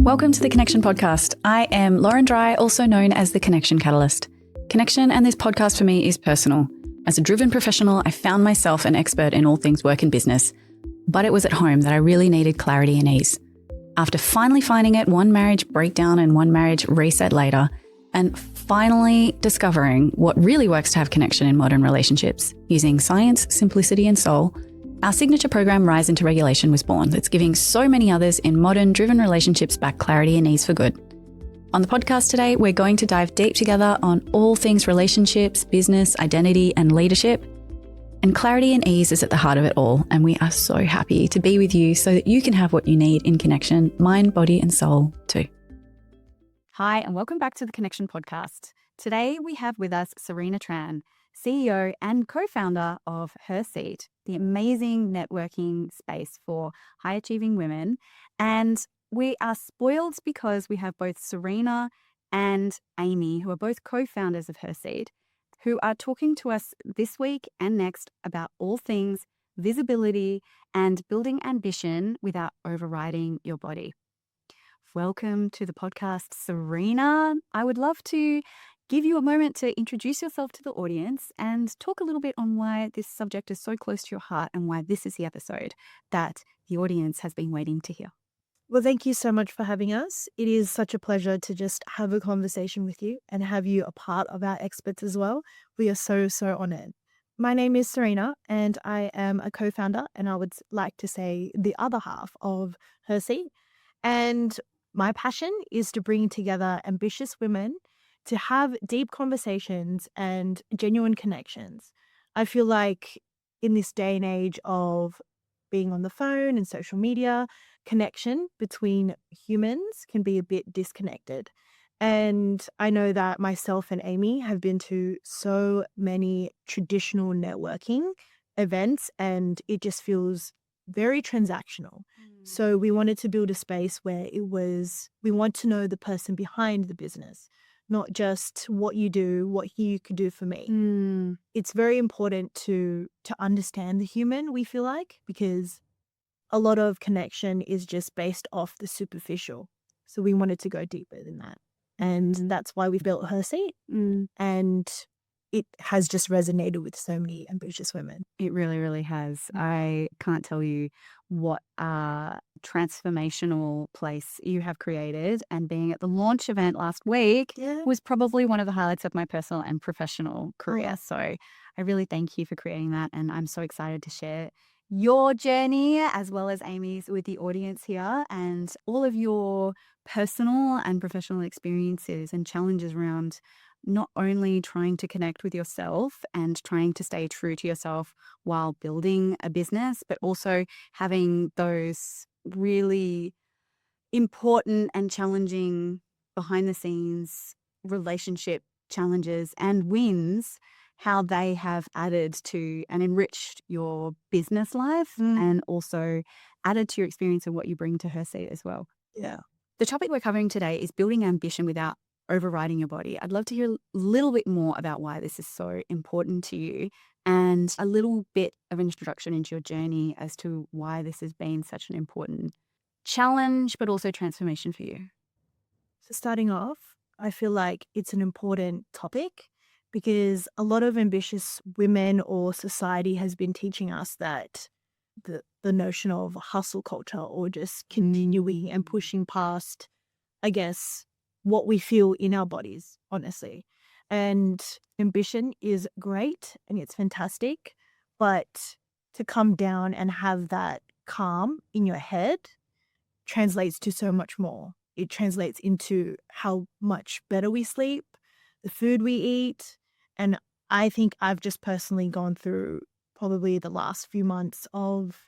Welcome to the Connection Podcast. I am Lauren Dry, also known as the Connection Catalyst. Connection and this podcast for me is personal. As a driven professional, I found myself an expert in all things work and business, but it was at home that I really needed clarity and ease. After finally finding it one marriage breakdown and one marriage reset later, and finally discovering what really works to have connection in modern relationships, using science, simplicity and soul, our signature program Rise into Regulation was born. That's giving so many others in modern driven relationships back clarity and ease for good. On the podcast today, we're going to dive deep together on all things relationships, business, identity and leadership. And clarity and ease is at the heart of it all. And we are so happy to be with you so that you can have what you need in connection, mind, body and soul too. Hi, and welcome back to the Connection Podcast. Today we have with us Serena Tran, CEO and co-founder of Her Seat, the amazing networking space for high-achieving women. And we are spoiled because we have both Serena and Amy, who are both co-founders of Her Seat, who are talking to us this week and next about all things visibility and building ambition without overriding your body. Welcome to the podcast, Serena. I would love to give you a moment to introduce yourself to the audience and talk a little bit on why this subject is so close to your heart and why this is the episode that the audience has been waiting to hear. Well, thank you so much for having us. It is such a pleasure to just have a conversation with you and have you a part of our experts as well. We are so honored. My name is Serena and I am a co-founder and I would like to say the other half of Her Seat. And my passion is to bring together ambitious women to have deep conversations and genuine connections. I feel like in this day and age of being on the phone and social media, connection between humans can be a bit disconnected. And I know that myself and Amy have been to so many traditional networking events and it just feels very transactional. So we wanted to build a space where we want to know the person behind the business, not just what you do, what you could do for me. It's very important to understand the human, we feel like, because a lot of connection is just based off the superficial. So we wanted to go deeper than that. And that's why we built Her Seat. And it has just resonated with so many ambitious women. It really has. I can't tell you what a transformational place you have created. And being at the launch event last week was probably one of the highlights of my personal and professional career. So I really thank you for creating that. And I'm so excited to share your journey as well as Amy's with the audience here and all of your personal and professional experiences and challenges around not only trying to connect with yourself and trying to stay true to yourself while building a business, but also having those really important and challenging behind the scenes relationship challenges and wins, how they have added to and enriched your business life and also added to your experience and what you bring to Her Seat as well. Yeah. The topic we're covering today is building ambition without overriding your body. I'd love to hear a little bit more about why this is so important to you and a little bit of introduction into your journey as to why this has been such an important challenge, but also transformation for you. So starting off, I feel like it's an important topic because a lot of ambitious women or society has been teaching us that the notion of hustle culture or just continuing and pushing past, I guess, what we feel in our bodies, honestly. And ambition is great and it's fantastic, but to come down and have that calm in your head translates to so much more. It translates into how much better we sleep, the food we eat. And I think I've just personally gone through probably the last few months of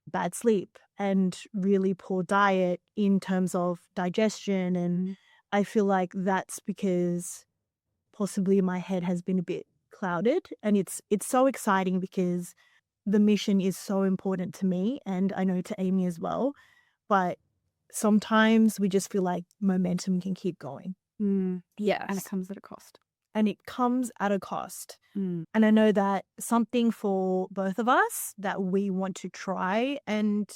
bad sleep and really poor diet in terms of digestion. And I feel like that's because possibly my head has been a bit clouded. And it's so exciting because the mission is so important to me and I know to Amy as well. But sometimes we just feel like momentum can keep going. Yeah. And it comes at a cost. And it comes at a cost. And I know that something for both of us that we want to try and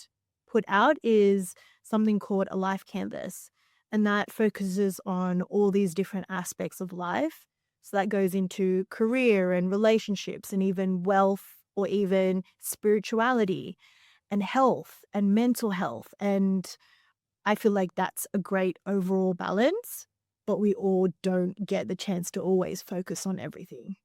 put out is something called a life canvas. And that focuses on all these different aspects of life. So that goes into career and relationships and even wealth or even spirituality and health and mental health. And I feel like that's a great overall balance, but we all don't get the chance to always focus on everything.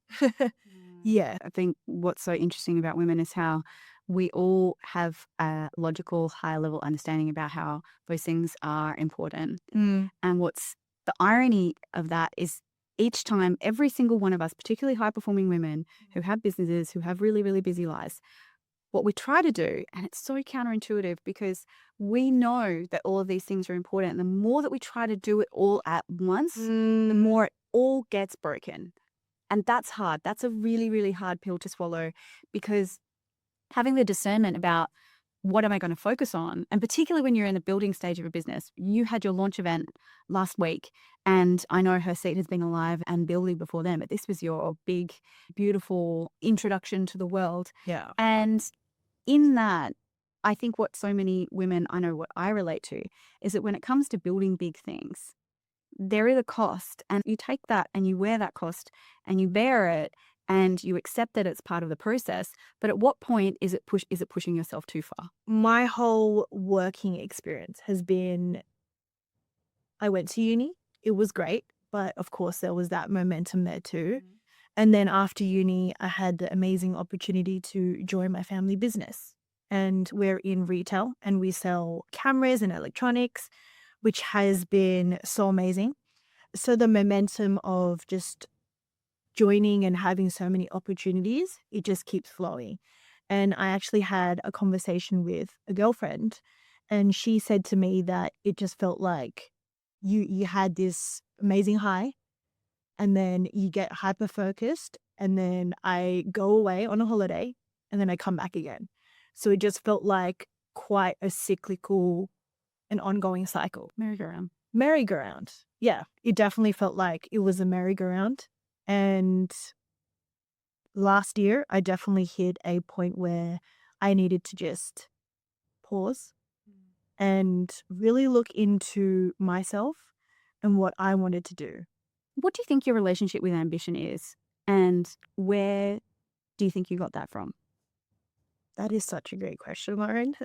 Yeah. I think what's so interesting about women is how we all have a logical, high level understanding about how those things are important. Mm. And what's the irony of that is each time, every single one of us, particularly high performing women who have businesses, who have really, really busy lives, what we try to do, and it's so counterintuitive because we know that all of these things are important. And the more that we try to do it all at once, the more it all gets broken. And that's hard. That's a really, really hard pill to swallow because having the discernment about what am I going to focus on, and particularly when you're in the building stage of a business, you had your launch event last week, and I know Her Seat has been alive and building before then, but this was your big, beautiful introduction to the world. Yeah. And in that, I think what so many women, I know what I relate to, is that when it comes to building big things, there is a cost, and you take that and you wear that cost and you bear it and you accept that it's part of the process. But at what point is it pushing yourself too far? My whole working experience has been, I went to uni. It was great, but of course there was that momentum there too. And then after uni, I had the amazing opportunity to join my family business. And we're in retail and we sell cameras and electronics, which has been so amazing. So the momentum of just joining and having so many opportunities, it just keeps flowing. And I actually had a conversation with a girlfriend, and she said to me that it just felt like you had this amazing high, and then you get hyper focused, and then I go away on a holiday, and then I come back again. So it just felt like quite a cyclical and ongoing cycle. Merry-go-round. Yeah, it definitely felt like it was a merry-go-round. And last year, I definitely hit a point where I needed to just pause and really look into myself and what I wanted to do. What do you think your relationship with ambition is? And where do you think you got that from? That is such a great question, Lauren.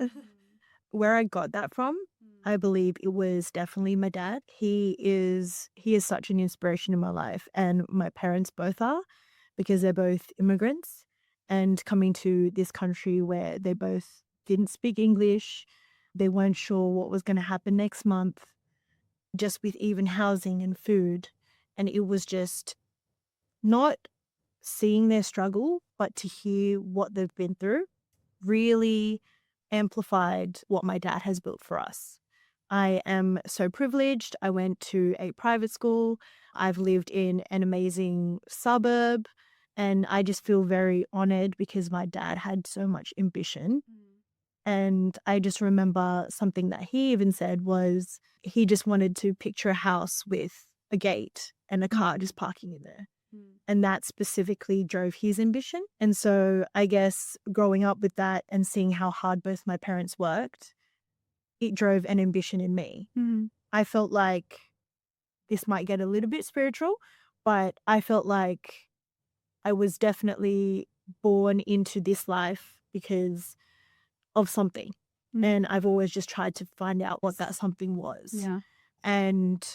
Where I got that from, I believe it was definitely my dad. He is such an inspiration in my life, and my parents both are, because they're both immigrants and coming to this country where they both didn't speak English. They weren't sure what was going to happen next month, just with even housing and food. And it was just not seeing their struggle, but to hear what they've been through really amplified what my dad has built for us. I am so privileged. I went to a private school. I've lived in an amazing suburb, and I just feel very honored because my dad had so much ambition. And I just remember something that he even said was he just wanted to picture a house with a gate and a car just parking in there. And that specifically drove his ambition. And so I guess growing up with that and seeing how hard both my parents worked, it drove an ambition in me. I felt like this might get a little bit spiritual, but I felt like I was definitely born into this life because of something. And I've always just tried to find out what that something was. Yeah. And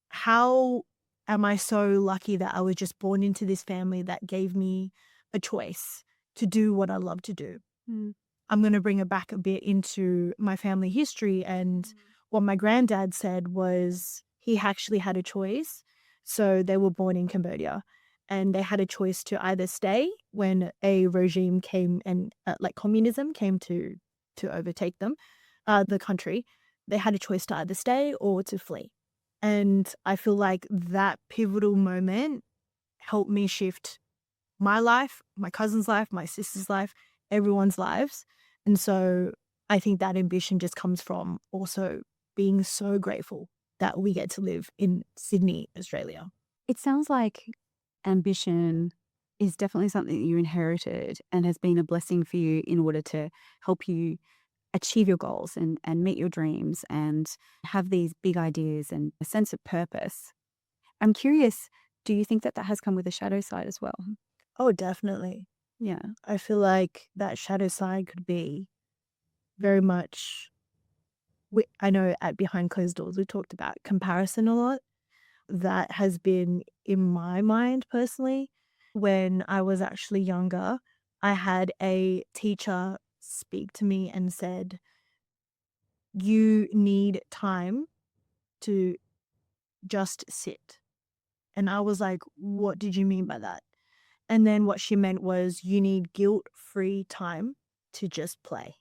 how am I so lucky that I was just born into this family that gave me a choice to do what I love to do. I'm going to bring it back a bit into my family history. And what my granddad said was he actually had a choice. So they were born in Cambodia, and they had a choice to either stay when a regime came and like communism came to overtake them, the country. They had a choice to either stay or to flee. And I feel like that pivotal moment helped me shift my life, my cousin's life, my sister's life, everyone's lives. And so I think that ambition just comes from also being so grateful that we get to live in Sydney, Australia. It sounds like ambition is definitely something that you inherited and has been a blessing for you in order to help you achieve your goals and meet your dreams and have these big ideas and a sense of purpose. I'm curious, do you think that that has come with a shadow side as well? Oh, definitely. Yeah. I feel like that shadow side could be very much, I know at Behind Closed Doors, we talked about comparison a lot. That has been in my mind personally. When I was actually younger, I had a teacher speak to me and said, you need time to just sit. And I was like, what did you mean by that? And then what she meant was you need guilt-free time to just play.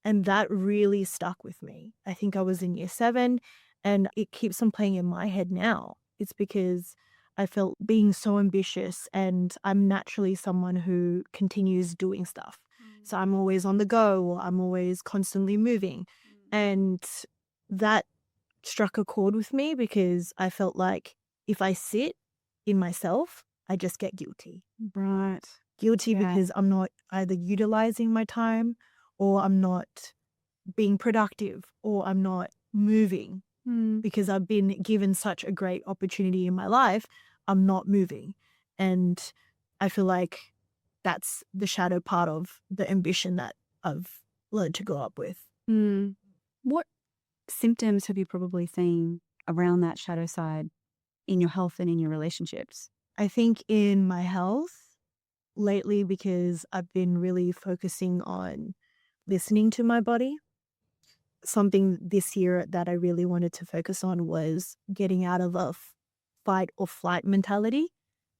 And that really stuck with me. I think I was in year 7 and it keeps on playing in my head now. It's because I felt being so ambitious and I'm naturally someone who continues doing stuff. So I'm always on the go or I'm always constantly moving. And that struck a chord with me because I felt like if I sit in myself, I just get guilty. Right. Guilty Yeah. because I'm not either utilizing my time or I'm not being productive or I'm not moving because I've been given such a great opportunity in my life. I'm not moving. And I feel like that's the shadow part of the ambition that I've learned to grow up with. What symptoms have you probably seen around that shadow side in your health and in your relationships? I think in my health lately, because I've been really focusing on listening to my body. Something this year that I really wanted to focus on was getting out of a fight or flight mentality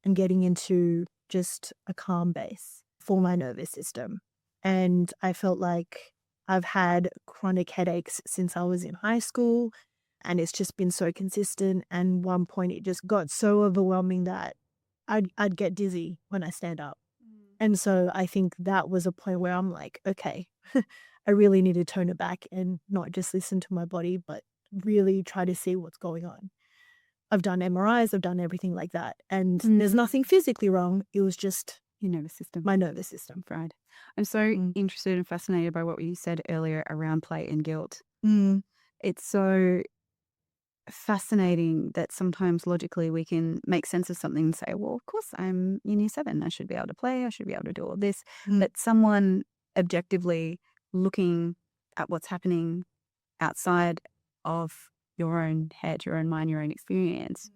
and getting into just a calm base for my nervous system. And I felt like I've had chronic headaches since I was in high school and it's just been so consistent. And one point it just got so overwhelming that I'd get dizzy when I stand up. And so I think that was a point where I'm like, okay, I really need to tone it back and not just listen to my body, but really try to see what's going on. I've done MRIs, I've done everything like that. And there's nothing physically wrong. It was just Your nervous system. my nervous system. Right. I'm so interested and fascinated by what you said earlier around play and guilt. It's so fascinating that sometimes logically we can make sense of something and say, well, of course, I'm in year 7. I should be able to play. I should be able to do all this. But someone objectively looking at what's happening outside of your own head, your own mind, your own experience,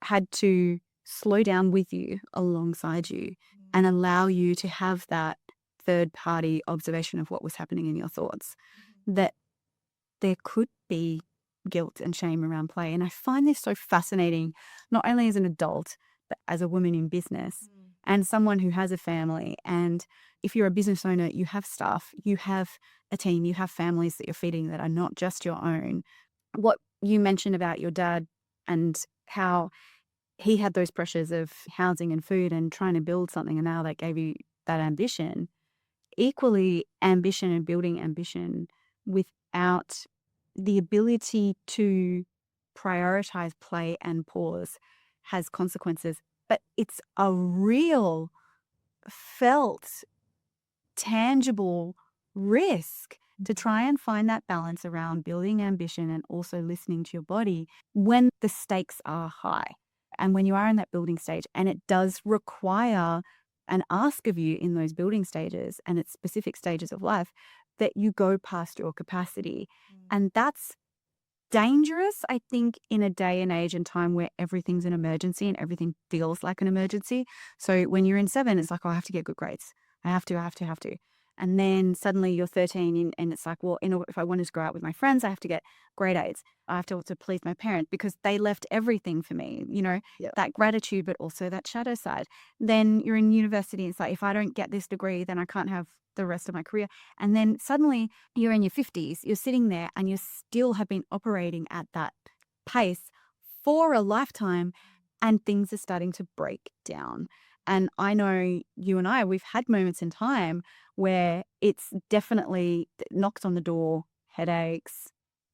had to slow down with you alongside you and allow you to have that third party observation of what was happening in your thoughts, that there could be guilt and shame around play. And I find this so fascinating, not only as an adult, but as a woman in business and someone who has a family. And if you're a business owner, you have staff, you have a team, you have families that you're feeding that are not just your own. What you mentioned about your dad and how he had those pressures of housing and food and trying to build something, and now that gave you that ambition. Equally, ambition and building ambition without the ability to prioritize play and pause has consequences. But it's a real, felt, tangible risk to try and find that balance around building ambition and also listening to your body when the stakes are high and when you are in that building stage. And it does require an ask of you in those building stages and its specific stages of life that you go past your capacity. And that's dangerous, I think, in a day and age and time where everything's an emergency and everything feels like an emergency. So when you're in 7, it's like, oh, I have to get good grades. I have to. And then suddenly you're 13 and it's like, well, if I wanted to go out with my friends, I have to get grade 8s. I have to also please my parents because they left everything for me, that gratitude, but also that shadow side. Then you're in university. It's like, if I don't get this degree, then I can't have the rest of my career. And then suddenly you're in your 50s, you're sitting there and you still have been operating at that pace for a lifetime and things are starting to break down. And I know you and I, we've had moments in time where it's definitely knocked on the door, headaches,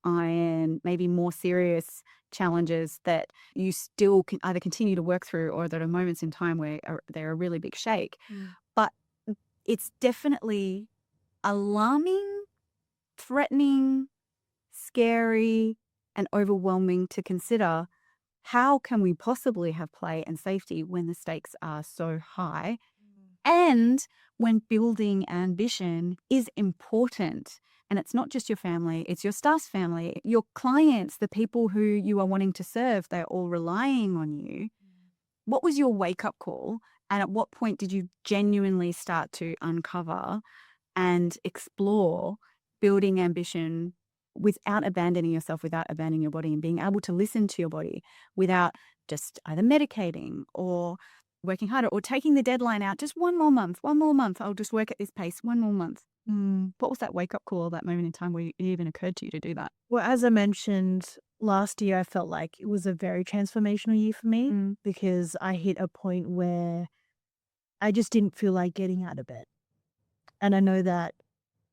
iron, maybe more serious challenges that you still can either continue to work through or there are moments in time where they're a really big shake. But it's definitely alarming threatening, scary, and overwhelming to consider. How can we possibly have play and safety when the stakes are so high? And when building ambition is important, and it's not just your family, it's your staff's family, your clients, the people who you are wanting to serve, they're all relying on you. What was your wake-up call? And at what point did you genuinely start to uncover and explore building ambition without abandoning yourself, without abandoning your body, and being able to listen to your body without just either medicating or working harder or taking the deadline out? Just one more month, I'll just work at this pace, one more month. What was that wake-up call, that moment in time where it even occurred to you to do that? Well, as I mentioned, last year I felt like it was a very transformational year for me because I hit a point where I just didn't feel like getting out of bed. And I know that,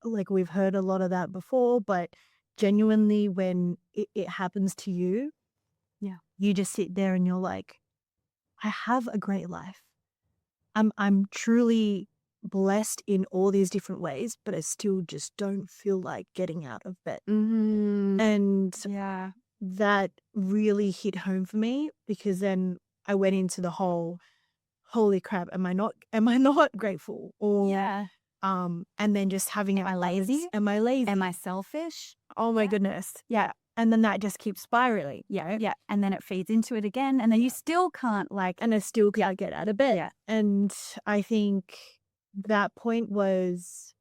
like, we've heard a lot of that before, but genuinely when it happens to you, Yeah. you just sit there and you're like, I have a great life. I'm truly blessed in all these different ways, but I still just don't feel like getting out of bed. And Yeah. that really hit home for me because then I went into the whole, holy crap, am I not grateful? Or Yeah. and then just having Am I lazy? Am I lazy? Am I selfish? Oh my Yeah. goodness. Yeah. And then that just keeps spiraling. Yeah. Yeah. And then it feeds into it again. And then you still can't And I still can't get out of bed. Yeah. And I think that point was,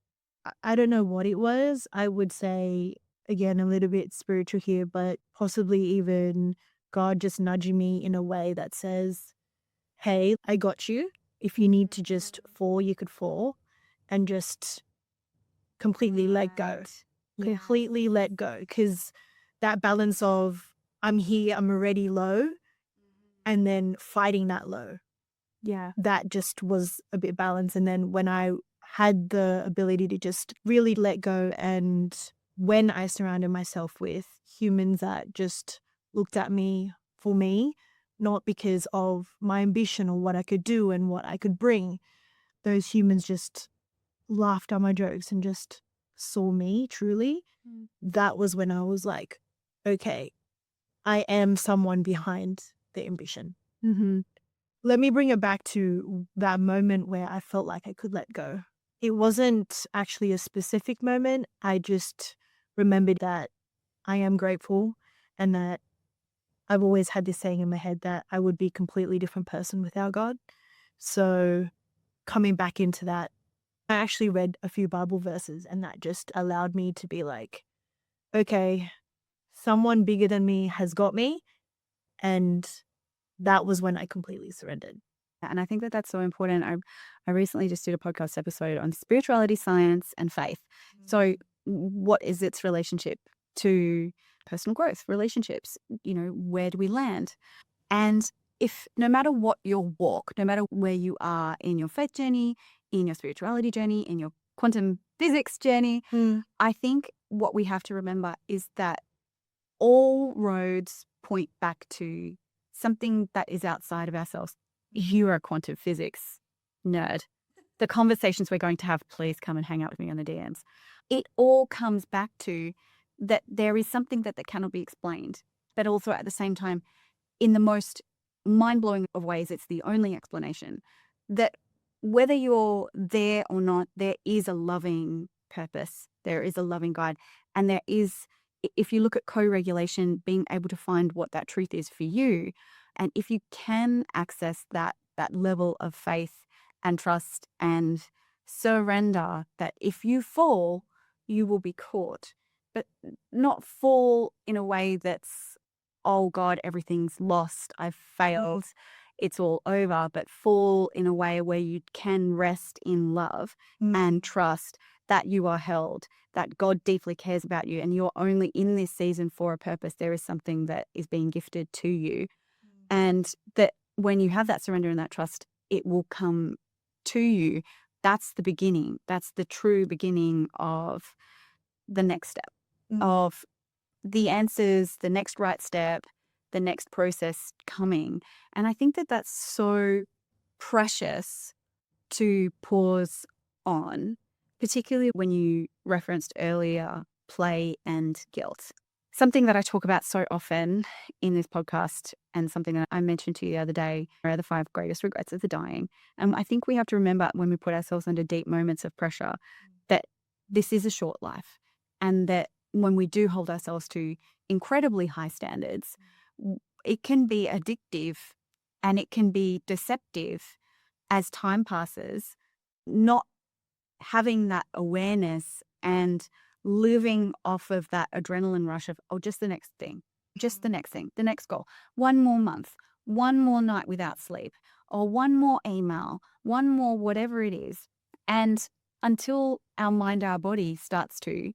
I don't know what it was. I would say, again, a little bit spiritual here, but possibly even God just nudging me in a way that says, hey, I got you. If you need to just fall, you could fall, and just completely let go. Yeah. Completely let go. Because that balance of I'm here, I'm already low, and then fighting that low, Yeah. that just was a bit balanced. And then when I had the ability to just really let go, and when I surrounded myself with humans that just looked at me for me, not because of my ambition or what I could do and what I could bring, those humans just laughed at my jokes and just saw me truly. That was when I was like, okay, I am someone behind the ambition. Let me bring it back to that moment where I felt like I could let go. It wasn't actually a specific moment. I just remembered that I am grateful and that I've always had this saying in my head that I would be a completely different person without God. So coming back into that, I actually read a few Bible verses and that just allowed me to be like, okay, someone bigger than me has got me. And that was when I completely surrendered. And I think that that's so important. I recently just did a podcast episode on spirituality, science, and faith. So what is its relationship to personal growth, relationships? Where do we land? And if no matter what your walk, no matter where you are in your faith journey, in your spirituality journey, in your quantum physics journey, I think what we have to remember is that all roads point back to something that is outside of ourselves. You are a quantum physics nerd. The conversations we're going to have, please come and hang out with me on the DMs. It all comes back to that there is something that cannot be explained, but also at the same time, in the most mind-blowing of ways, it's the only explanation. That whether you're there or not, there is a loving purpose, there is a loving guide, and there is, if you look at co-regulation, being able to find what that truth is for you. And if you can access that level of faith and trust and surrender, that if you fall, you will be caught, but not fall in a way that's, oh God, everything's lost, I've failed, it's all over, but fall in a way where you can rest in love and trust that you are held, that God deeply cares about you, and you're only in this season for a purpose. There is something that is being gifted to you. And that when you have that surrender and that trust, it will come to you. That's the beginning. That's the true beginning of the next step, of the answers, the next right step, the next process coming. And I think that that's so precious to pause on, particularly when you referenced earlier play, and guilt. Something that I talk about so often in this podcast, and something that I mentioned to you the other day, are the 5 greatest regrets of the dying. And I think we have to remember when we put ourselves under deep moments of pressure that this is a short life, and that when we do hold ourselves to incredibly high standards, it can be addictive and it can be deceptive as time passes, not having that awareness and living off of that adrenaline rush of, oh, just the next thing, just the next thing, the next goal, one more month, one more night without sleep, or one more email, one more whatever it is. And until our mind, our body starts to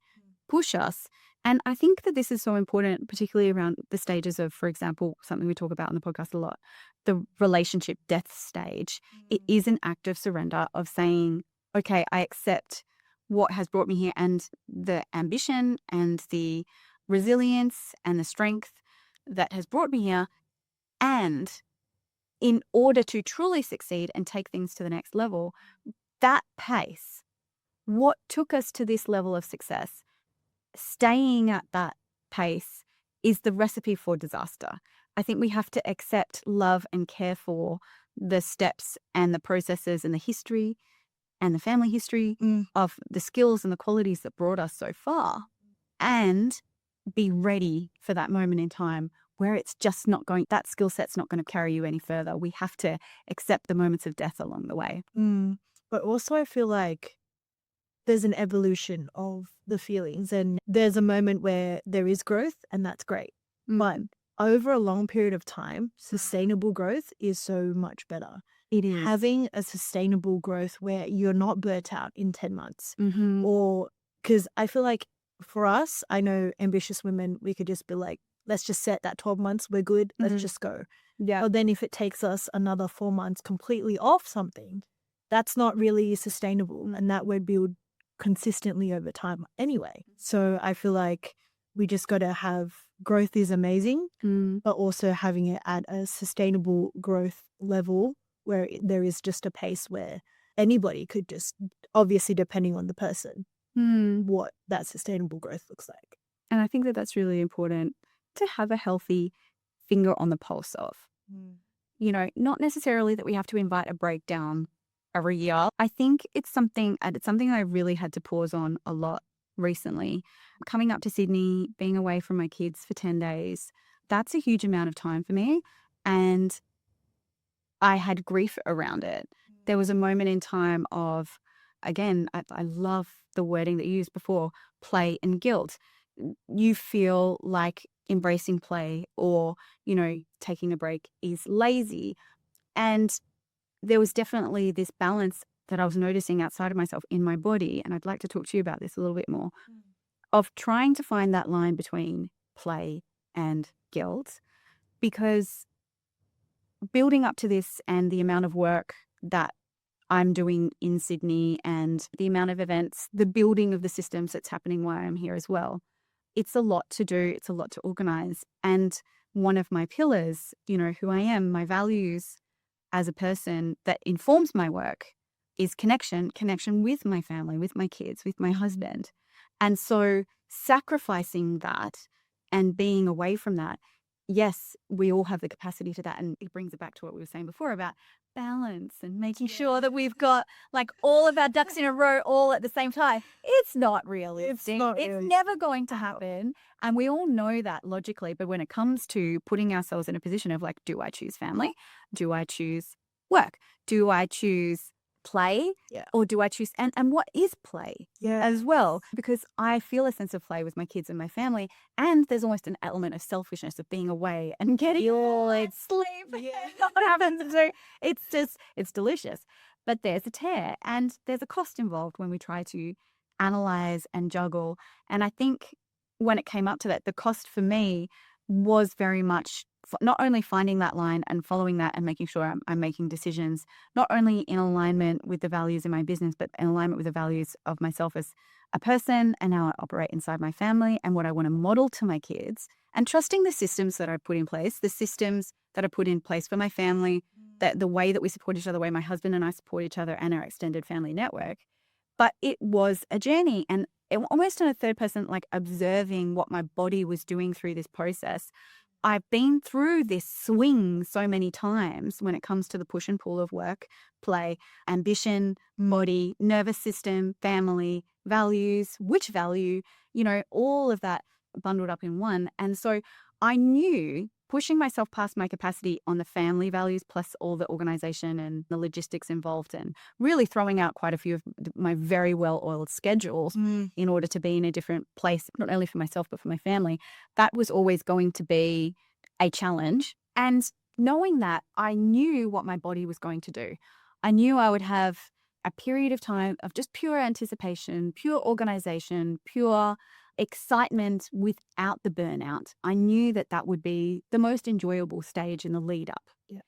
push us. And I think that this is so important, particularly around the stages of, for example, something we talk about on the podcast a lot, the relationship death stage. It is an act of surrender, of saying, okay, I accept what has brought me here, and the ambition and the resilience and the strength that has brought me here. And in order to truly succeed and take things to the next level, that pace, what took us to this level of success, staying at that pace is the recipe for disaster. I think we have to accept, love, and care for the steps and the processes and the history and the family history of the skills and the qualities that brought us so far, and be ready for that moment in time where it's just not going, that skill set's not going to carry you any further. We have to accept the moments of death along the way. But also I feel like there's an evolution of the feelings, and there's a moment where there is growth, and that's great. But over a long period of time, sustainable growth is so much better. It is. Having a sustainable growth where you're not burnt out in 10 months. Or, because I feel like for us, I know ambitious women, we could just be like, let's just set that 12 months, we're good, let's just go. Yeah. But then if it takes us another 4 months completely off something, that's not really sustainable, and that would build consistently over time anyway. So I feel like we just got to have, growth is amazing, but also having it at a sustainable growth level where there is just a pace where anybody could just, obviously depending on the person, what that sustainable growth looks like. And I think that that's really important to have a healthy finger on the pulse of. You know, not necessarily that we have to invite a breakdown every year. I think it's something I really had to pause on a lot recently. Coming up to Sydney, being away from my kids for 10 days, that's a huge amount of time for me. And I had grief around it. There was a moment in time of, again, I love the wording that you used before, play and guilt. You feel like embracing play or, you know, taking a break is lazy. And there was definitely this balance that I was noticing outside of myself in my body. And I'd like to talk to you about this a little bit more, of trying to find that line between play and guilt, because building up to this and the amount of work that I'm doing in Sydney and the amount of events, the building of the systems that's happening while I'm here as well, it's a lot to do. It's a lot to organize. And one of my pillars, you know, who I am, my values as a person that informs my work is connection with my family, with my kids, with my husband. And so sacrificing that and being away from that, yes, we all have the capacity to that. And it brings it back to what we were saying before about balance and making sure that we've got like all of our ducks in a row all at the same time. It's not realistic. It's never going to happen. And we all know that logically. But when it comes to putting ourselves in a position of like, do I choose family? Do I choose work? Do I choose play? Or do I choose, and what is play as well? Because I feel a sense of play with my kids and my family, and there's almost an element of selfishness of being away and getting sleep. What happens? So it's delicious, but there's a tear and there's a cost involved when we try to analyze and juggle. And I think when it came up to that, the cost for me was very much not only finding that line and following that and making sure I'm making decisions, not only in alignment with the values in my business, but in alignment with the values of myself as a person and how I operate inside my family and what I want to model to my kids, and trusting the systems that I put in place, the systems that are put in place for my family, that the way that we support each other, the way my husband and I support each other and our extended family network. But it was a journey, and almost in a third person, like observing what my body was doing through this process. I've been through this swing so many times when it comes to the push and pull of work, play, ambition, body, nervous system, family, values, which value, all of that bundled up in one. And so I knew pushing myself past my capacity on the family values, plus all the organization and the logistics involved, and really throwing out quite a few of my very well-oiled schedules in order to be in a different place, not only for myself, but for my family. That was always going to be a challenge. And knowing that, I knew what my body was going to do. I knew I would have a period of time of just pure anticipation, pure organization, pure excitement without the burnout. I knew that that would be the most enjoyable stage in the lead up. Yeah.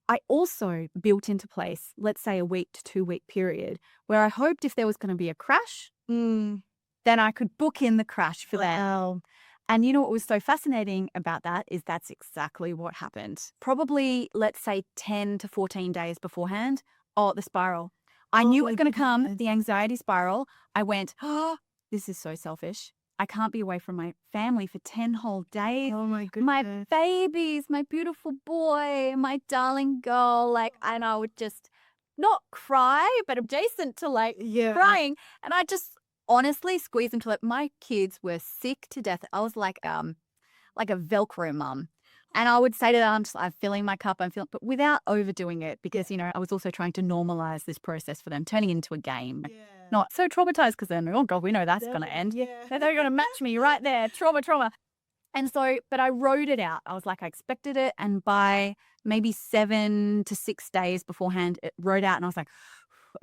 I also built into place, let's say a week to 2 week period, where I hoped if there was going to be a crash, then I could book in the crash for that. And what was so fascinating about that is that's exactly what happened. Probably, let's say 10 to 14 days beforehand, the spiral. I knew it was going to come, the anxiety spiral. I went, this is so selfish. I can't be away from my family for 10 whole days. Oh my goodness. My babies, my beautiful boy, my darling girl. And I would just not cry, but adjacent to crying. And I just honestly squeezed them till my kids were sick to death. I was like a Velcro mum. And I would say to them, I'm filling my cup, but without overdoing it, because, I was also trying to normalize this process for them, turning it into a game. Yeah. Not so traumatized because then, oh God, we know that's going to end. Yeah. They're going to match me right there. Trauma. And so, but I wrote it out. I was like, I expected it. And by maybe 7 to 6 days beforehand, it wrote out and I was like,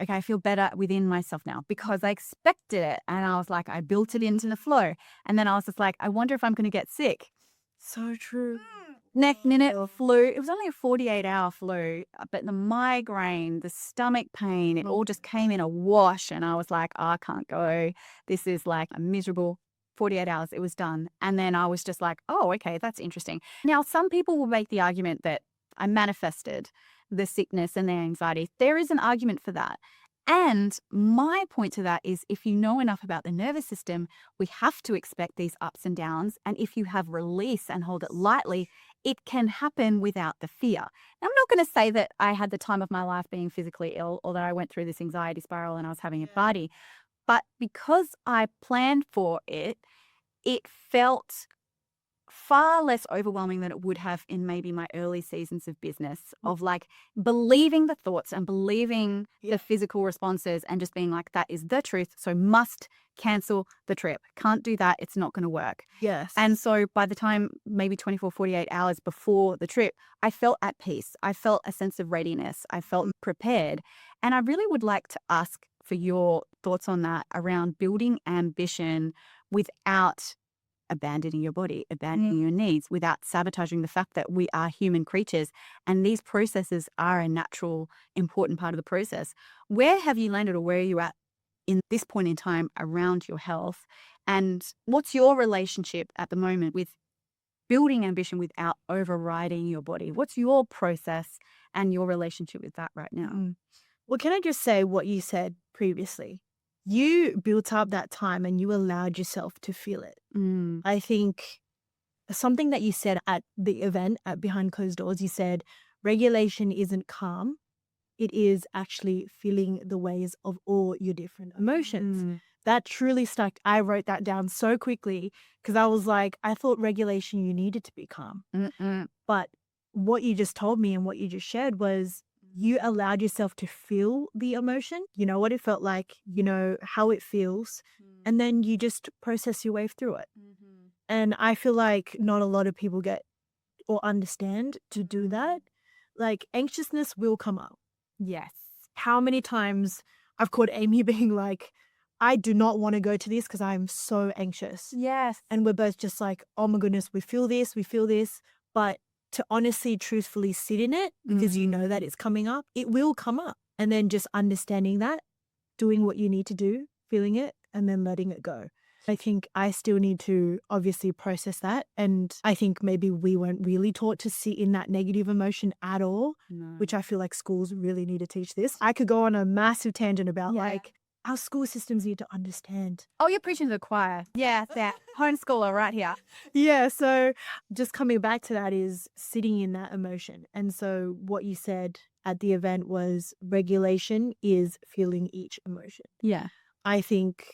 okay, I feel better within myself now because I expected it. And I was like, I built it into the flow. And then I was just like, I wonder if I'm going to get sick. So true. Next minute, flu. It was only a 48-hour flu, but the migraine, the stomach pain, it all just came in a wash. And I was like, I can't go. This is like a miserable 48 hours. It was done. And then I was just like, oh, okay, that's interesting. Now, some people will make the argument that I manifested the sickness and the anxiety. There is an argument for that. And my point to that is if you know enough about the nervous system, we have to expect these ups and downs. And if you have release and hold it lightly, it can happen without the fear. Now, I'm not going to say that I had the time of my life being physically ill or that I went through this anxiety spiral and I was having a party. But because I planned for it, it felt far less overwhelming than it would have in maybe my early seasons of business, of believing the thoughts and believing the physical responses and just being like, that is the truth. So must cancel the trip. Can't do that. It's not going to work. Yes. And so by the time maybe 24, 48 hours before the trip, I felt at peace. I felt a sense of readiness. I felt prepared. And I really would like to ask for your thoughts on that around building ambition without abandoning your body, abandoning your needs, without sabotaging the fact that we are human creatures and these processes are a natural, important part of the process. Where have you landed or where are you at in this point in time around your health? And what's your relationship at the moment with building ambition without overriding your body? What's your process and your relationship with that right now? Well, can I just say what you said previously? You built up that time and you allowed yourself to feel it. I think something that you said at the event at Behind Closed Doors, you said regulation isn't calm. It is actually feeling the waves of all your different emotions. That truly stuck. I wrote that down so quickly because I was like, I thought regulation, you needed to be calm. But what you just told me and what you just shared was you allowed yourself to feel the emotion. You know what it felt like, you know how it feels, and then you just process your way through it. And I feel like not a lot of people get or understand to do that. Like anxiousness will come up. Yes. How many times I've caught Amy being like, I do not want to go to this because I'm so anxious. Yes. And we're both just like, oh my goodness, we feel this. But to honestly, truthfully sit in it because you know that it's coming up, it will come up. And then just understanding that, doing what you need to do, feeling it, and then letting it go. I think I still need to obviously process that. And I think maybe we weren't really taught to sit in that negative emotion at all, which I feel like schools really need to teach this. I could go on a massive tangent about like our school systems need to understand. Oh, you're preaching to the choir. Yeah, that homeschooler right here. Yeah, so just coming back to that is sitting in that emotion. And so what you said at the event was regulation is feeling each emotion. Yeah. I think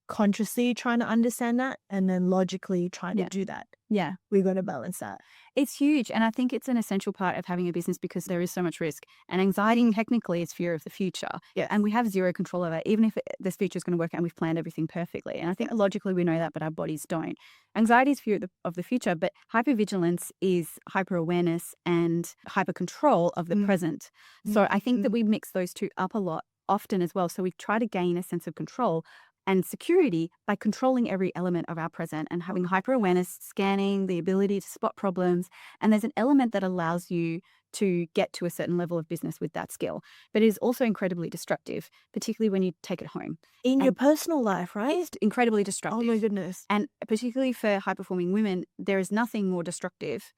consciously trying to understand that and then logically trying Yeah. to do that. Yeah. We're going to balance that. It's huge. And I think it's an essential part of having a business because there is so much risk. And anxiety technically is fear of the future. Yes. And we have zero control over it, even if this future is going to work out and we've planned everything perfectly. And I think logically we know that, but our bodies don't. Anxiety is fear of the future, but hypervigilance is hyper-awareness and hyper-control of the present. So I think that we mix those two up a lot often as well. So we try to gain a sense of control and security by controlling every element of our present and having hyper-awareness, scanning, the ability to spot problems. And there's an element that allows you to get to a certain level of business with that skill. But it is also incredibly destructive, particularly when you take it home. In your personal life, right? It's incredibly destructive. Oh my goodness. And particularly for high-performing women, there is nothing more destructive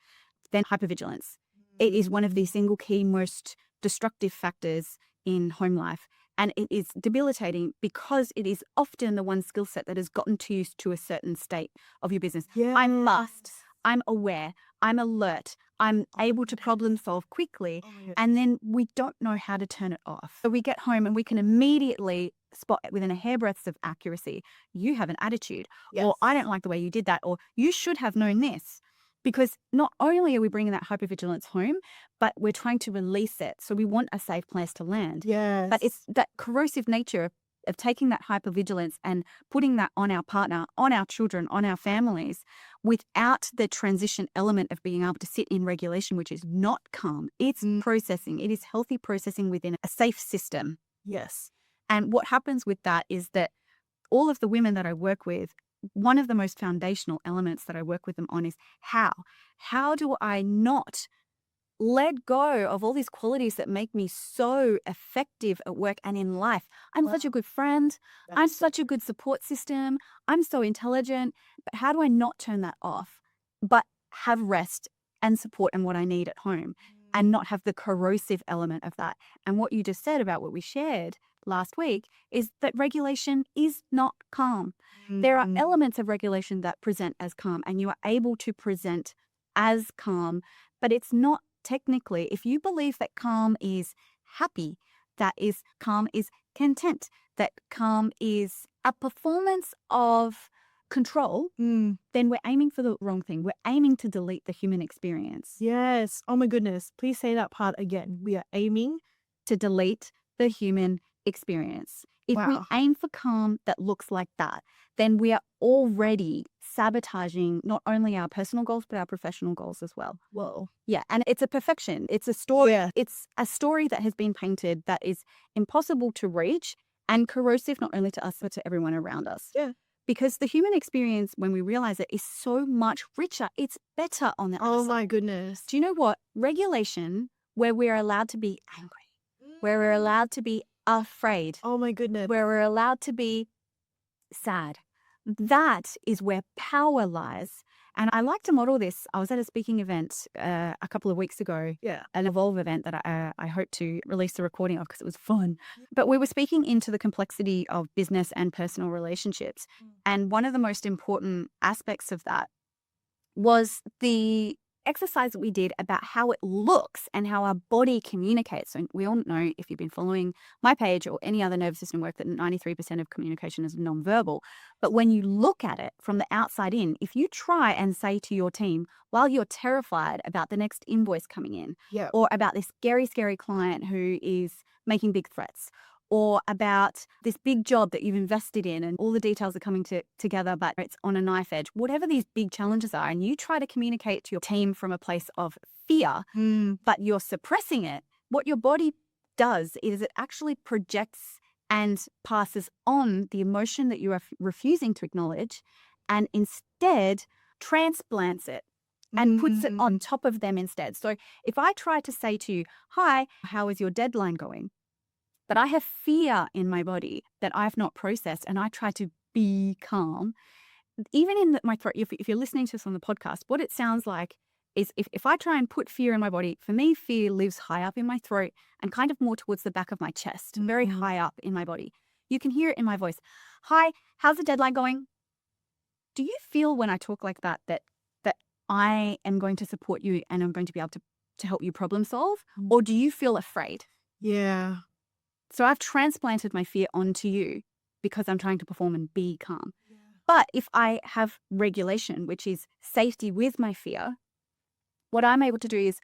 than hypervigilance. It is one of the single key most destructive factors in home life. And it is debilitating because it is often the one skill set that has gotten to you to a certain state of your business. Yeah. I'm aware, I'm alert, I'm able to problem solve quickly. Oh my goodness. And then we don't know how to turn it off. So we get home and we can immediately spot within a hairbreadth of accuracy, you have an attitude, or I don't like the way you did that, or you should have known this. Because not only are we bringing that hypervigilance home, but we're trying to release it. So we want a safe place to land. Yes. But it's that corrosive nature of taking that hypervigilance and putting that on our partner, on our children, on our families, without the transition element of being able to sit in regulation, which is not calm. It's processing. It is healthy processing within a safe system. Yes. And what happens with that is that all of the women that I work with, one of the most foundational elements that I work with them on is how do I not let go of all these qualities that make me so effective at work and in life? I'm such a good friend. I'm such a good support system. I'm so intelligent. But how do I not turn that off, but have rest and support and what I need at home and not have the corrosive element of that? And what you just said about what we shared last week is that regulation is not calm. There are elements of regulation that present as calm, and you are able to present as calm, but it's not technically. If you believe that calm is happy, that is calm is content, that calm is a performance of control, then we're aiming for the wrong thing. We're aiming to delete the human experience. Yes. Oh my goodness. Please say that part again. We are aiming to delete the human experience. If we aim for calm that looks like that, then we are already sabotaging not only our personal goals, but our professional goals as well. Whoa. Yeah. And it's a perfection. It's a story. Yeah. It's a story that has been painted that is impossible to reach and corrosive, not only to us, but to everyone around us. Yeah. Because the human experience, when we realize it, is so much richer. It's better on the other side. my goodness. Do you know what? Regulation, where we're allowed to be angry, where we're allowed to be afraid, Oh my goodness. where we're allowed to be sad, that is where power lies. And I like to model this. I was at a speaking event a couple of weeks ago, an Evolve event that I hope to release the recording of because it was fun. But we were speaking into the complexity of business and personal relationships. And one of the most important aspects of that was the exercise that we did about how it looks and how our body communicates. So we all know, if you've been following my page or any other nervous system work, that 93% of communication is nonverbal. But when you look at it from the outside in, if you try and say to your team, while you're terrified about the next invoice coming in, or about this scary client who is making big threats, or about this big job that you've invested in and all the details are coming together, but it's on a knife edge, whatever these big challenges are, and you try to communicate to your team from a place of fear, but you're suppressing it, what your body does is it actually projects and passes on the emotion that you are refusing to acknowledge and instead transplants it and puts it on top of them instead. So if I try to say to you, hi, how is your deadline going? But I have fear in my body that I've not processed, and I try to be calm. Even in my throat, if you're listening to this on the podcast, what it sounds like is if I try and put fear in my body, for me, fear lives high up in my throat and kind of more towards the back of my chest, very high up in my body. You can hear it in my voice. Hi, how's the deadline going? Do you feel when I talk like that I am going to support you and I'm going to be able to help you problem solve? Or do you feel afraid? Yeah. So I've transplanted my fear onto you because I'm trying to perform and be calm. Yeah. But if I have regulation, which is safety with my fear, what I'm able to do is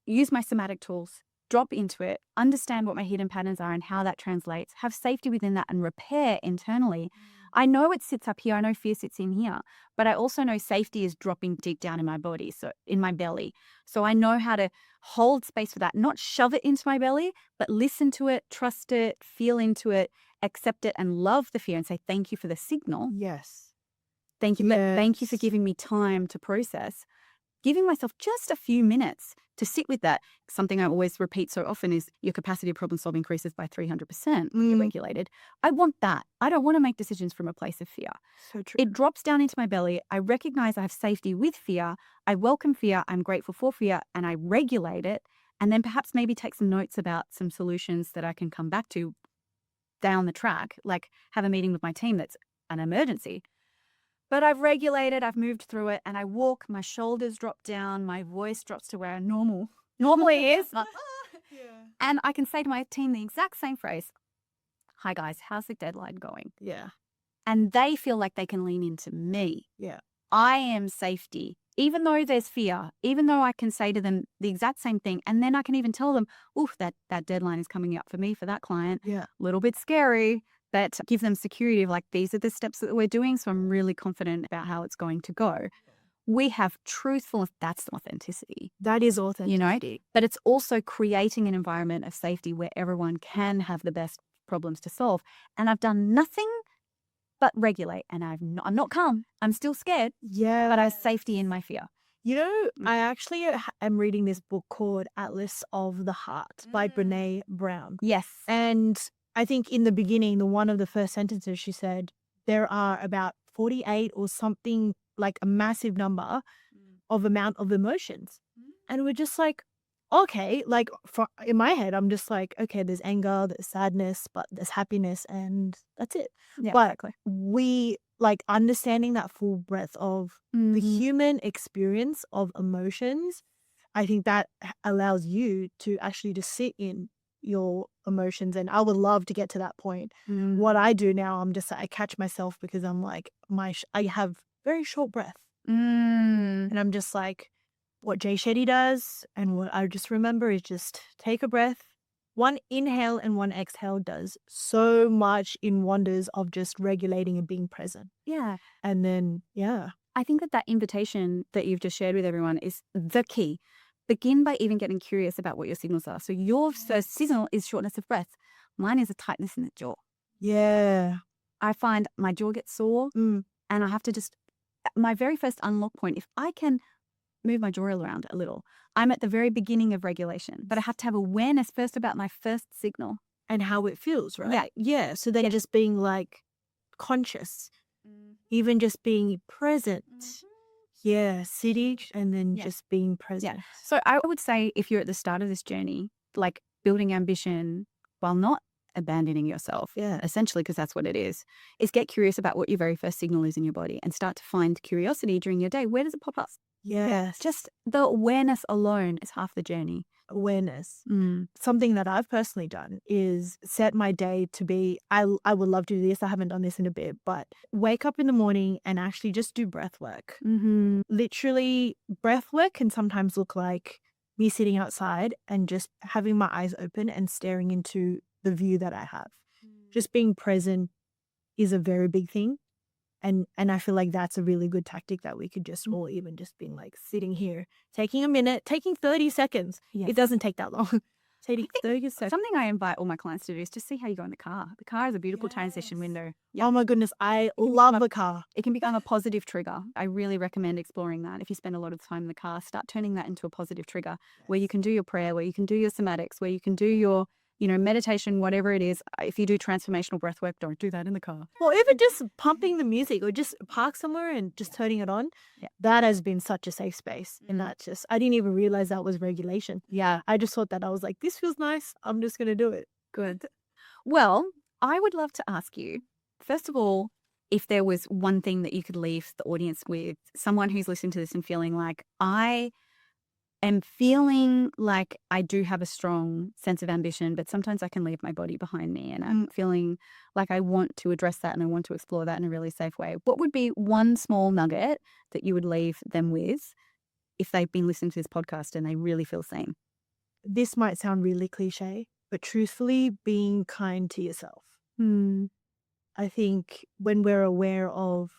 use my somatic tools, drop into it, understand what my hidden patterns are and how that translates, have safety within that and repair internally. I know it sits up here. I know fear sits in here, but I also know safety is dropping deep down in my body, so in my belly. So I know how to hold space for that, not shove it into my belly, but listen to it, trust it, feel into it, accept it, and love the fear and say, thank you for the signal. Yes. Thank you. Yes. Thank you for giving me time to process. Giving myself just a few minutes to sit with that. Something I always repeat so often is your capacity of problem solve increases by 300% when you're regulated. I want that. I don't want to make decisions from a place of fear. So true. It drops down into my belly. I recognize I have safety with fear. I welcome fear. I'm grateful for fear and I regulate it. And then perhaps maybe take some notes about some solutions that I can come back to down the track, like have a meeting with my team that's an emergency. But I've regulated, I've moved through it, and I walk, my shoulders drop down, my voice drops to where I normally is. And I can say to my team the exact same phrase. Hi guys, how's the deadline going? Yeah. And they feel like they can lean into me. Yeah. I am safety. Even though there's fear, even though I can say to them the exact same thing, and then I can even tell them, oof, that deadline is coming up for me for that client. Yeah. A little bit scary. That give them security of like, these are the steps that we're doing. So I'm really confident about how it's going to go. We have truthfulness. That's authenticity. That is authenticity. But it's also creating an environment of safety where everyone can have the best problems to solve. And I've done nothing but regulate. And I'm not calm. I'm still scared. Yeah. But I have safety in my fear. You know, I actually am reading this book called Atlas of the Heart by Brené Brown. Yes. And I think in the beginning, one of the first sentences she said, there are about 48 or something, like a massive number of amount of emotions. And we're just like, okay, like in my head, I'm just like, okay, there's anger, there's sadness, but there's happiness and that's it. Yeah, but exactly. we like understanding that full breadth of the human experience of emotions. I think that allows you to actually just sit in your emotions. And I would love to get to that point. What I do now, I catch myself because I'm like, I have very short breath. And I'm just like, what Jay Shetty does and what I just remember is just take a breath. One inhale and one exhale does so much in wonders of just regulating and being present. Yeah. And then, yeah. I think that invitation that you've just shared with everyone is the key. Begin by even getting curious about what your signals are. So your first signal is shortness of breath. Mine is a tightness in the jaw. Yeah. I find my jaw gets sore and I have to my very first unlock point, if I can move my jaw around a little, I'm at the very beginning of regulation, but I have to have awareness first about my first signal. And how it feels, right? Yeah. Yeah. So then just being like conscious, even just being present. Yeah, sitting and then just being present. Yeah. So I would say if you're at the start of this journey, like building ambition while not abandoning yourself, essentially, because that's what it is get curious about what your very first signal is in your body and start to find curiosity during your day. Where does it pop up? Yes. Just the awareness alone is half the journey. Awareness. Something that I've personally done is set my day to be, I would love to do this. I haven't done this in a bit, but wake up in the morning and actually just do breath work. Literally, breath work can sometimes look like me sitting outside and just having my eyes open and staring into the view that I have. Just being present is a very big thing. And I feel like that's a really good tactic that we could just, or even just being like sitting here, taking a minute, taking 30 seconds. It doesn't take that long. Taking 30 seconds. Something I invite all my clients to do is to see how you go in the car. The car is a beautiful transition window. Yep. Oh my goodness, I love the car. It can become a positive trigger. I really recommend exploring that. If you spend a lot of time in the car, start turning that into a positive trigger where you can do your prayer, where you can do your somatics, where you can do your meditation, whatever it is. If you do transformational breath work, don't do that in the car. Or even just pumping the music or just park somewhere and just turning it on. That has been such a safe space. And that's just, I didn't even realize that was regulation. Yeah. I just thought that I was like, this feels nice. I'm just going to do it. Good. Well, I would love to ask you, first of all, if there was one thing that you could leave the audience with, someone who's listening to this and feeling like I am feeling like I do have a strong sense of ambition, but sometimes I can leave my body behind me and I'm feeling like I want to address that and I want to explore that in a really safe way. What would be one small nugget that you would leave them with if they've been listening to this podcast and they really feel seen? This might sound really cliche, but truthfully, being kind to yourself. I think when we're aware of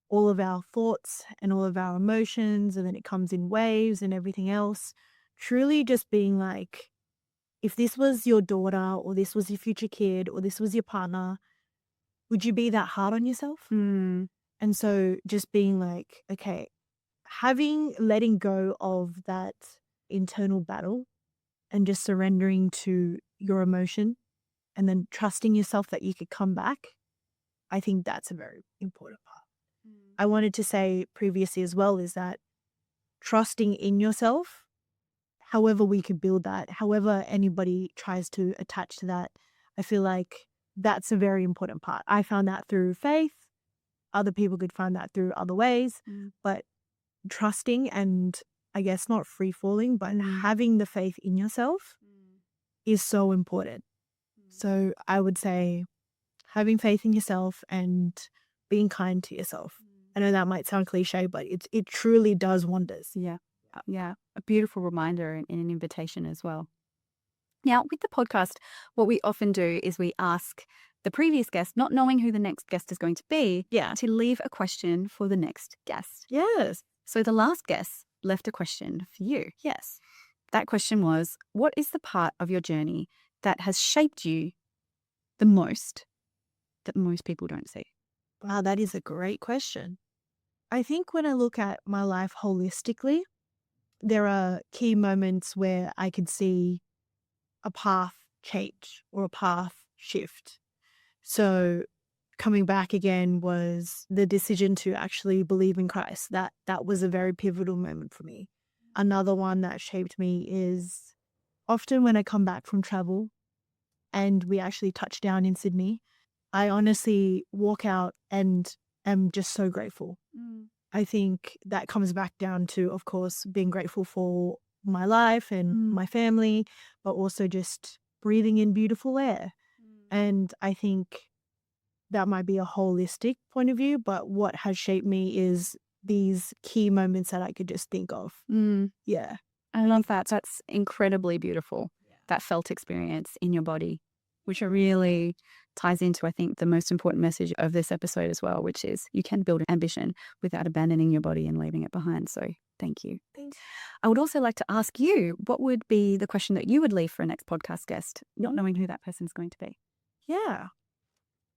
all of our thoughts and all of our emotions, and then it comes in waves and everything else, truly just being like, if this was your daughter or this was your future kid or this was your partner, would you be that hard on yourself? And so just being like, okay, letting go of that internal battle and just surrendering to your emotion and then trusting yourself that you could come back. I think that's a very important part. I wanted to say previously as well is that trusting in yourself, however we could build that, however anybody tries to attach to that, I feel like that's a very important part. I found that through faith. Other people could find that through other ways, but trusting and I guess not free falling, but having the faith in yourself is so important. So I would say having faith in yourself and being kind to yourself. I know that might sound cliche, but it truly does wonders. Yeah. A beautiful reminder and an invitation as well. Now, with the podcast, what we often do is we ask the previous guest, not knowing who the next guest is going to be, to leave a question for the next guest. Yes. So the last guest left a question for you. Yes. That question was, what is the part of your journey that has shaped you the most that most people don't see? Wow, that is a great question. I think when I look at my life holistically, there are key moments where I could see a path change or a path shift. So coming back again was the decision to actually believe in Christ. That was a very pivotal moment for me. Another one that shaped me is often when I come back from travel and we actually touch down in Sydney, I honestly walk out and am just so grateful. I think that comes back down to, of course, being grateful for my life and my family, but also just breathing in beautiful air. And I think that might be a holistic point of view, but what has shaped me is these key moments that I could just think of. Yeah. I love that. That's incredibly beautiful, that felt experience in your body, which really ties into, I think, the most important message of this episode as well, which is you can build ambition without abandoning your body and leaving it behind. So thank you. Thanks. I would also like to ask you, what would be the question that you would leave for a next podcast guest, not knowing who that person is going to be? Yeah.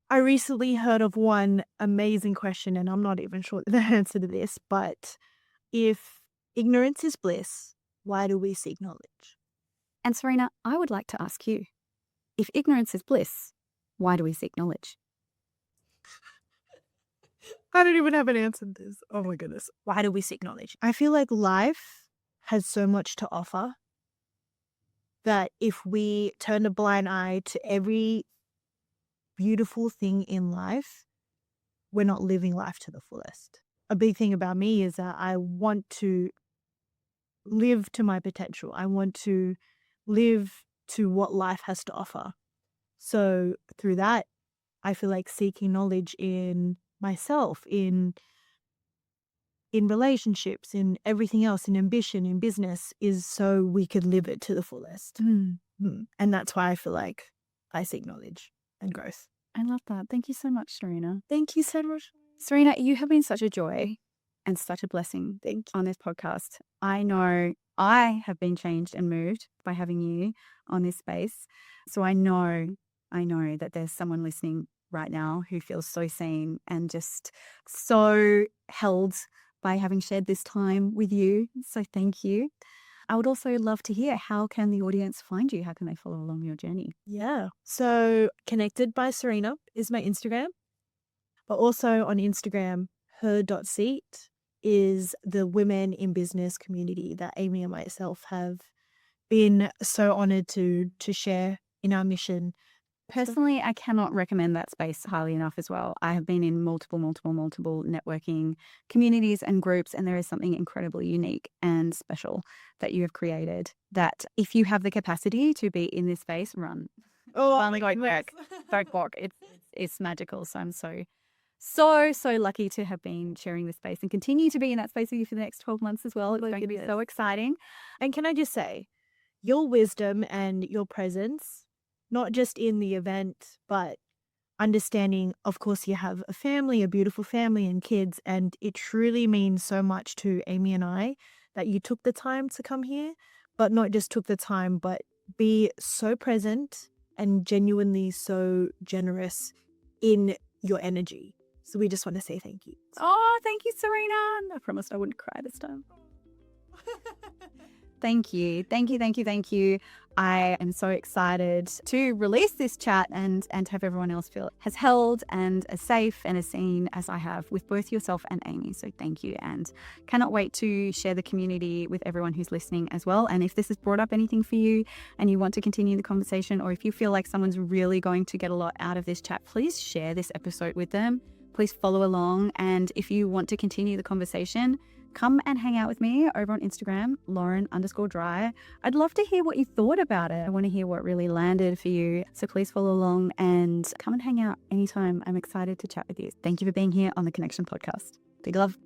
I recently heard of one amazing question, and I'm not even sure the answer to this, but if ignorance is bliss, why do we seek knowledge? And Serena, I would like to ask you, if ignorance is bliss, why do we seek knowledge? I don't even have an answer to this. Oh my goodness. Why do we seek knowledge? I feel like life has so much to offer that if we turn a blind eye to every beautiful thing in life, we're not living life to the fullest. A big thing about me is that I want to live to my potential. I want to live to what life has to offer. So through that, I feel like seeking knowledge in myself, in relationships, in everything else, in ambition, in business, is so we could live it to the fullest. And that's why I feel like I seek knowledge and growth. I love that. Thank you so much, Serena. Thank you so much. Serena, you have been such a joy and such a blessing on this podcast. I know I have been changed and moved by having you on this space. So I know that there's someone listening right now who feels so seen and just so held by having shared this time with you. So thank you. I would also love to hear, how can the audience find you? How can they follow along your journey? Yeah. So Connected by Serena is my Instagram, but also on Instagram, her.seat is the women in business community that Amy and myself have been so honored to share in our mission. Personally, I cannot recommend that space highly enough as well. I have been in multiple networking communities and groups, and there is something incredibly unique and special that you have created that if you have the capacity to be in this space, run. Oh, Run, go back. Don't walk. It's magical. So I'm so lucky to have been sharing this space and continue to be in that space with you for the next 12 months as well. It's going to be so exciting. And can I just say, your wisdom and your presence, not just in the event, but understanding, of course, you have a family, a beautiful family and kids, and it truly means so much to Amy and I that you took the time to come here, but not just took the time, but be so present and genuinely so generous in your energy. So we just want to say thank you. Oh, thank you, Serena. I promised I wouldn't cry this time. Thank you. I am so excited to release this chat and to have everyone else feel as held and as safe and as seen as I have with both yourself and Amy. So thank you, and cannot wait to share the community with everyone who's listening as well. And if this has brought up anything for you and you want to continue the conversation, or if you feel like someone's really going to get a lot out of this chat, please share this episode with them. Please follow along. And if you want to continue the conversation, come and hang out with me over on Instagram, Lauren_dry. I'd love to hear what you thought about it. I want to hear what really landed for you. So please follow along and come and hang out anytime. I'm excited to chat with you. Thank you for being here on the Connection Podcast. Big love.